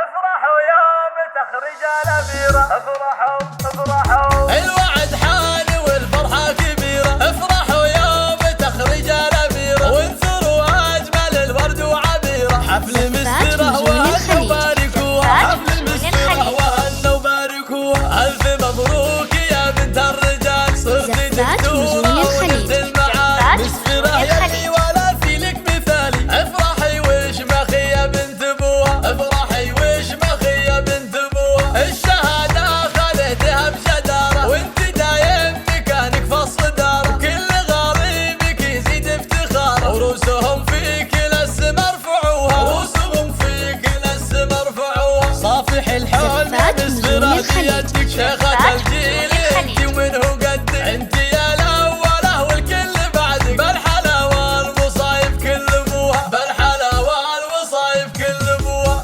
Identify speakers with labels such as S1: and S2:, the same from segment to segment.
S1: افرحوا يوم تخرج الأميرة، افرحوا افرحوا
S2: الوعد حان والفرحة كبيرة، افرحوا يوم تخرج الأميرة وانثروا أجمل الورد وعبيرة. حفل مسفرة وهنا وباركوها، حفل مسفرة وهنا وباركوها. ألف مبروك يا بنت الرجال، صرتي دكتورة ونلت المعاد. مسفرة يلي ولا في لك مثالي، افرحي واشمخي يا بنت ابوها، افرحي واشمخي يا بنت ابوها. الشهادة خذيتها بجدارة وانت دايم مكانك في الصدارة، وكل غريبك يزيد افتخاره. وروسهم في كل السما ارفعوها، روسهم في كل السما ارفعوها. صافح الحلم يا مسفرة بيدك، شيخة الجيل انت ومنه قدك. انت يا الاولى والكل بعدك، بالحلاوة والمصايب كل ابوها، بالحلاوة والمصايب كل ابوها.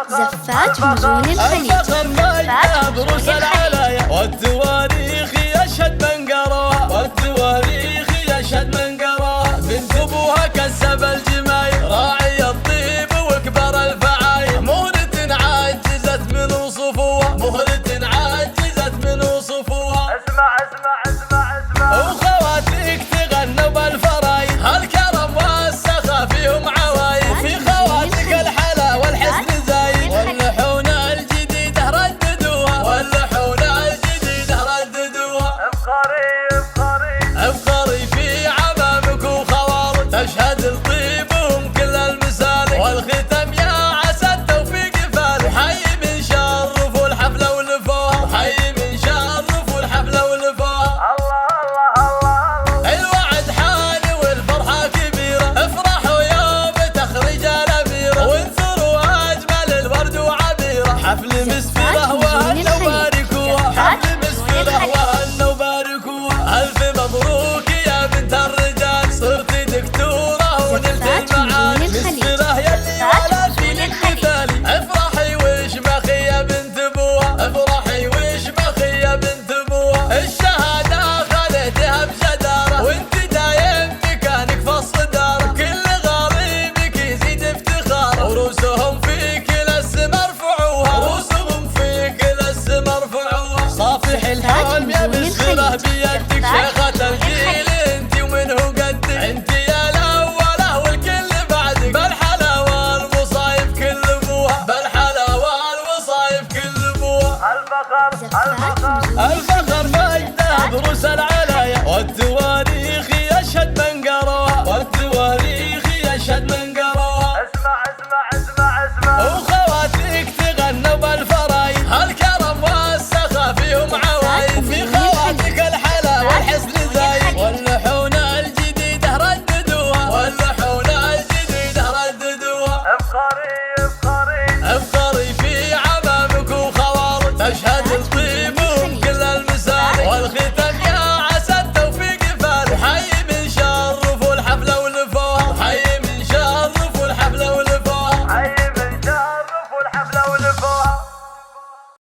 S3: زفات مزون الخليج.
S2: الفخر ما بروس العلايا، والتواريخ يشهد من قراها، والتواريخ يشهد من قراها. بنت ابوها كسب الجمايل، راعي الطيب وكبر الفعايل. مهلة عجزت من وصفوها، مهلة عجزت من وصفوها.
S1: اسمع اسمع اسمع اسمع
S2: وخواتك تغنوا بالفرايد، هالكرم والسخا فيهم عوايد. في خواتك الحلا والحسن زايد، واللحون الجديدة رددوها، واللحون الجديدة رددوها.
S1: افخري افخري
S2: افخري في عمامك وخوالك، تشهد لطيبهم كل المسالك. والختم يا عسى التوفيق فالك، وحي من شرف والحفلة ولفوها، وحي من شرف والحفلة ولفوها.
S1: الله الله الله الله
S2: الوعد حان والفرحة كبيرة، افرحوا يوم تخرج الأميرة وانثروا أجمل الورد وعبيرة. حفل مسفرة وهنا وباركوها، حفل مسفرة وهنا وباركوها. ألف مبروك يا بنت الرجال، صرتي دكتورة ونلت المعاد. مسفرة يلي ولا في لك مثالي، افرحي واشمخي يا بنت ابوها، افرحي واشمخي يا بنت ابوها. الشهادة خذيتها بجدارة وانت دايم مكانك في الصدارة، وكل غريبك يزيد افتخاره. وروسهم في كل السما ارفعوها، روسهم في كل السما ارفعوها. صافح الحلم يا مسفرة بيدك، شيخة الجيل انت ومنه قدك. انت يا الاولى والكل بعدك، بالحلاوة والمصايب كل ابوها، بالحلاوة والمصايب كل ابوها.
S1: الفخر الفخر
S2: الفخر